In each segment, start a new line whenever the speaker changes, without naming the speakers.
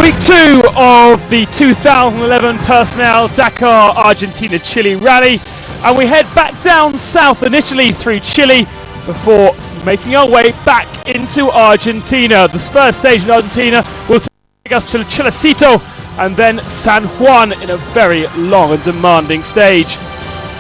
Week 2 of the 2011 Personnel Dakar Argentina-Chile Rally, and we head back down south initially through Chile before making our way back into Argentina. The first stage in Argentina will take us to Chilecito and then San Juan in a very long and demanding stage.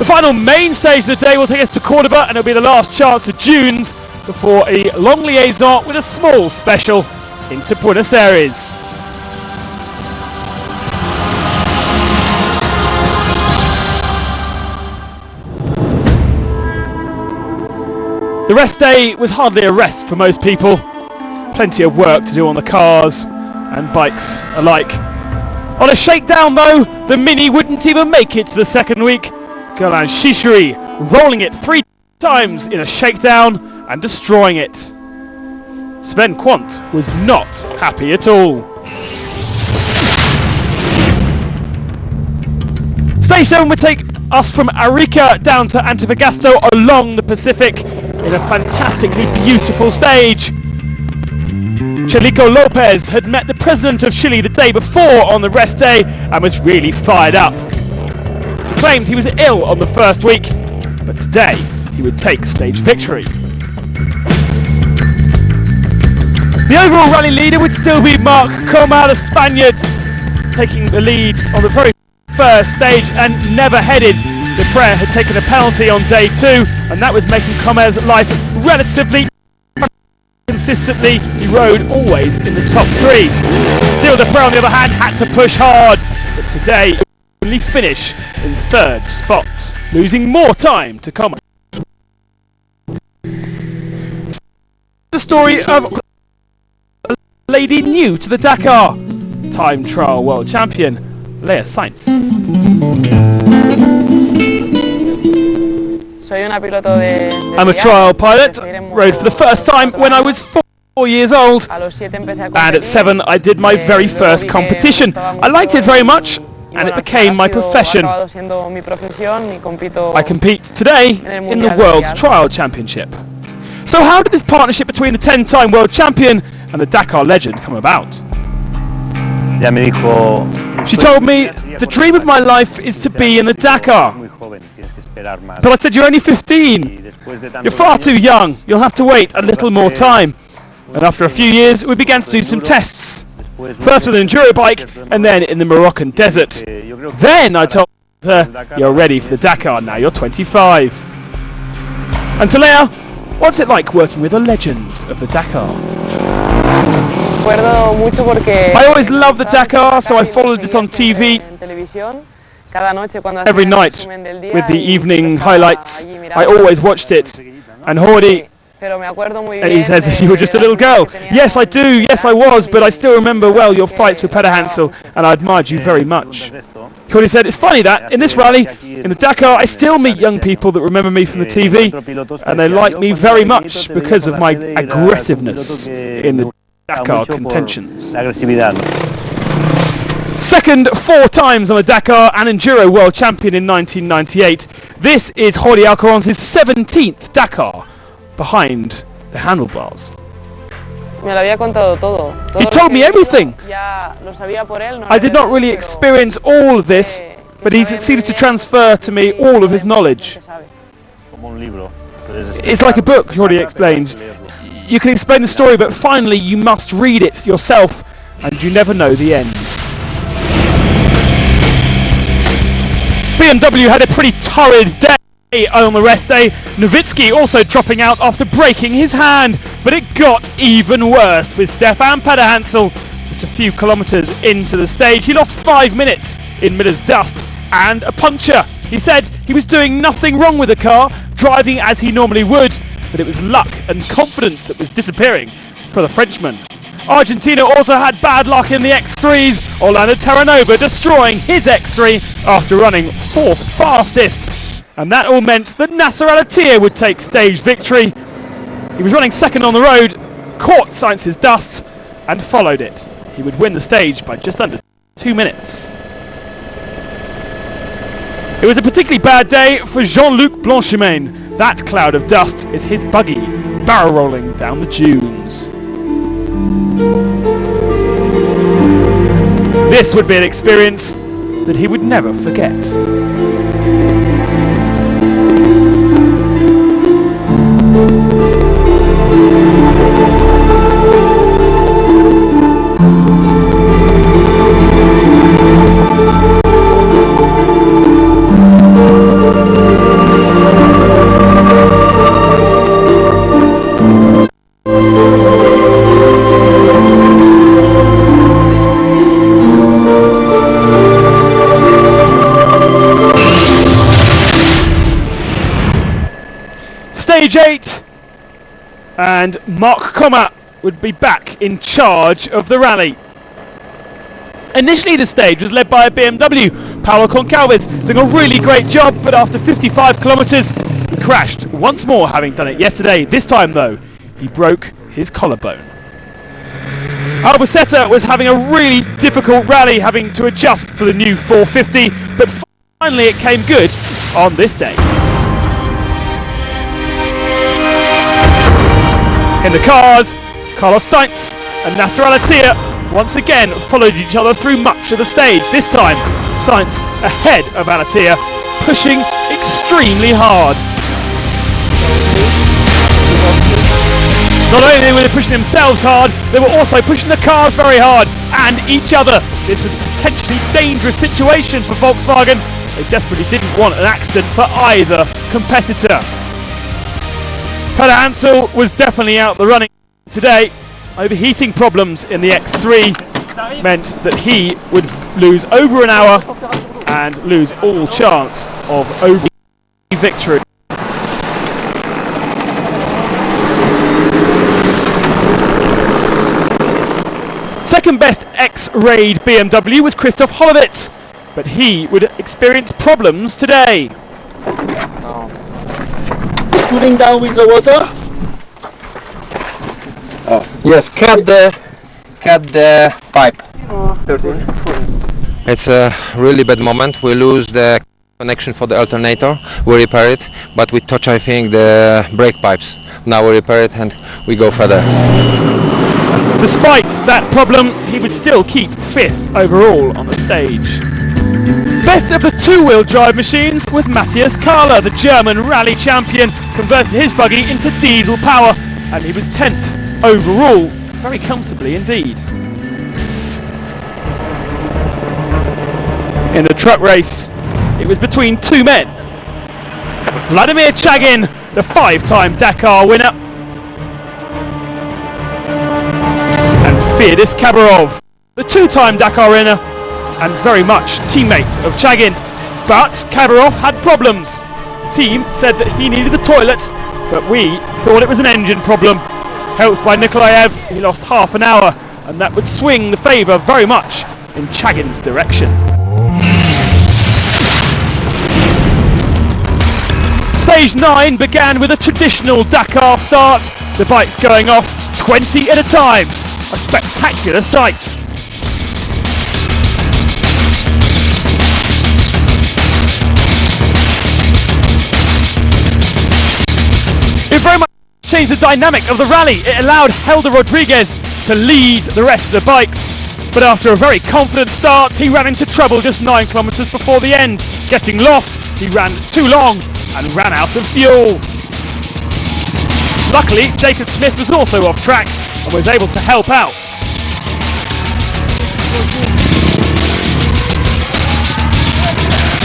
The final main stage of the day will take us to Cordoba, and it'll be the last chance of Dunes before a long liaison with a small special into Buenos Aires. The rest day was hardly a rest for most people. Plenty of work to do on the cars and bikes alike. On a shakedown though, the Mini wouldn't even make it to the second week. Golan Shishiri rolling it 3 times in a shakedown and destroying it. Sven Quant was not happy at all. Stage 7 would take us from Arica down to Antofagasta along the Pacific in a fantastically beautiful stage. Chelico Lopez had met the president of Chile the day before on the rest day and was really fired up. He claimed he was ill on the first week, but today he would take stage victory. The overall rally leader would still be Marc Coma, the Spaniard, taking the lead on the very first stage and never headed. Depre had taken a penalty on day 2, and that was making Coma's life relatively consistently. He rode always in the top 3. Cyril Depre on the other hand had to push hard, but today only finish in 3rd spot, losing more time to Coma. The story of a lady new to the Dakar, time trial world champion Lea Sainz. I'm a trial pilot, rode for the first time when I was 4 years old, and at 7 I did my very first competition. I liked it very much, and it became my profession. I compete today in the World Trial Championship. So how did this partnership between the 10-time world champion and the Dakar legend come about? She told me, the dream of my life is to be in the Dakar. But I said, you're only 15. You're far too young. You'll have to wait a little more time. And after a few years, we began to do some tests. First with an enduro bike, and then in the Moroccan desert. Then I told her, you're ready for the Dakar now, you're 25. And to Lea, what's it like working with a legend of the Dakar? I always loved the Dakar, so I followed it on TV. Every night, with the evening highlights, I always watched it. And Jordi, he says that you were just a little girl. Yes, I do. Yes, I was. But I still remember well your fights with Peder Hansel, and I admired you very much. Jordi said, it's funny that in this rally, in the Dakar, I still meet young people that remember me from the TV, and they like me very much because of my aggressiveness in the Dakar contentions. Second 4 times on the Dakar and Enduro World Champion in 1998. This is Jordi Alcaron's 17th Dakar behind the handlebars. He told me everything. I did not really experience all of this, but he succeeded to transfer to me all of his knowledge. It's like a book, Jordi explained. You can explain the story, but finally you must read it yourself, and you never know the end. BMW had a pretty torrid day on the rest day. Nowitzki also dropping out after breaking his hand, but it got even worse with Stefan Peder Hansel just a few kilometres into the stage. He lost 5 minutes in Miller's dust and a puncture. He said he was doing nothing wrong with the car, driving as he normally would, but it was luck and confidence that was disappearing for the Frenchman. Argentina also had bad luck in the X3s, Orlando Terranova destroying his X3 after running 4th fastest. And that all meant that Nasser Al-Attiyah would take stage victory. He was running second on the road, caught Sainz's dust and followed it. He would win the stage by just under 2 minutes. It was a particularly bad day for Jean-Luc Blanchemin. That cloud of dust is his buggy barrel rolling down the dunes. This would be an experience that he would never forget. Stage 8, and Mark Comat would be back in charge of the rally. Initially the stage was led by a BMW, Paulo Concalves, doing a really great job, but after 55 kilometres he crashed once more, having done it yesterday. This time though, he broke his collarbone. Albacete was having a really difficult rally, having to adjust to the new 450, but finally it came good on this day. In the cars, Carlos Sainz and Nasser Al-Attiyah once again followed each other through much of the stage. This time, Sainz ahead of Al-Attiyah, pushing extremely hard. Not only were they pushing themselves hard, they were also pushing the cars very hard, and each other. This was a potentially dangerous situation for Volkswagen. They desperately didn't want an accident for either competitor. Peder Hansel was definitely out the running today. Overheating problems in the X3 meant that he would lose over an hour and lose all chance of overall victory. Second best X-Raid BMW was Christoph Hollowitz, but he would experience problems today.
Cooling down with the water?
Oh. Yes, cut the pipe. 13. It's a really bad moment. We lose the connection for the alternator. We repair it, but we touch, I think, the brake pipes. Now we repair it and we go further.
Despite that problem, he would still keep 5th overall on the stage. Best of the two-wheel drive machines with Matthias Kahler, the German rally champion, converted his buggy into diesel power, and he was 10th overall, very comfortably indeed. In the truck race, it was between two men. Vladimir Chagin, the 5-time Dakar winner, and Firdis Kabarov, the 2-time Dakar winner, and very much teammate of Chagin. But Kabarov had problems. The team said that he needed the toilet, but we thought it was an engine problem. Helped by Nikolaev, he lost half an hour, and that would swing the favour very much in Chagin's direction. Stage 9 began with a traditional Dakar start, the bikes going off 20 at a time. A spectacular sight. It very much changed the dynamic of the rally. It allowed Helder Rodriguez to lead the rest of the bikes, but after a very confident start he ran into trouble just 9 kilometres before the end. Getting lost, he ran too long and ran out of fuel. Luckily, Jacob Smith was also off track and was able to help out.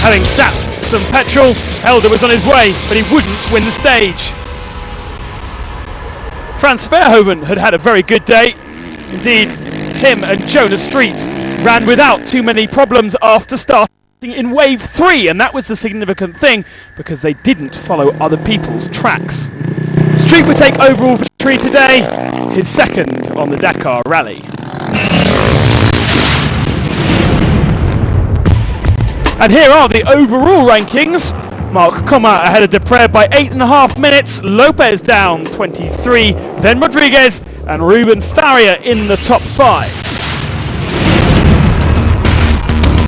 Having sapped some petrol, Helder was on his way, but he wouldn't win the stage. Frans Verhoeven had a very good day. Indeed, him and Jonas Street ran without too many problems after starting in wave 3, and that was the significant thing because they didn't follow other people's tracks. Street would take overall victory today, his second on the Dakar rally. And here are the overall rankings. Mark Comat ahead of Deprez by 8.5 minutes, Lopez down 23, then Rodriguez and Ruben Faria in the top 5.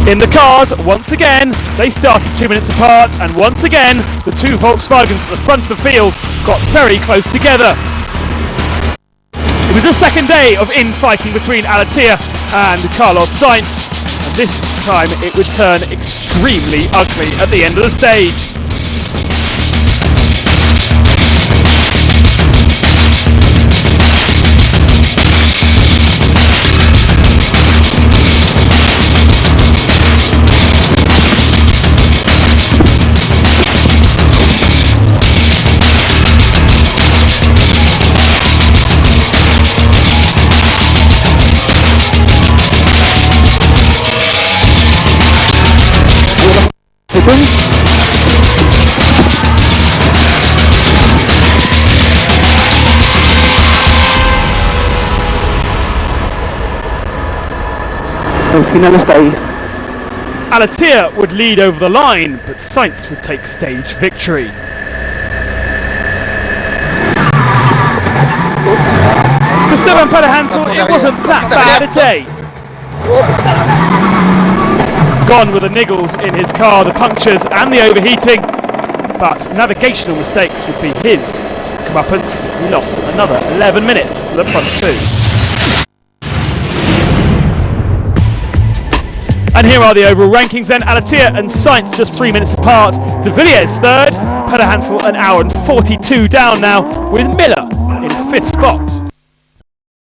In the cars, once again, they started 2 minutes apart, and once again, the two Volkswagens at the front of the field got very close together. It was the second day of infighting between Al-Attiyah and Carlos Sainz. this time it would turn extremely ugly at the end of the stage.
El final está ahí.
Alatia would lead over the line, but Sainz would take stage victory. For Stefan Pederhansel, it wasn't that bad a day. Gone were the niggles in his car, the punctures and the overheating, but navigational mistakes would be his comeuppance. He lost another 11 minutes to the front two. And here are the overall rankings then. Alatia and Sainz just 3 minutes apart. De Villiers third, Pederhansel an hour and 42 down now, with Miller in fifth spot.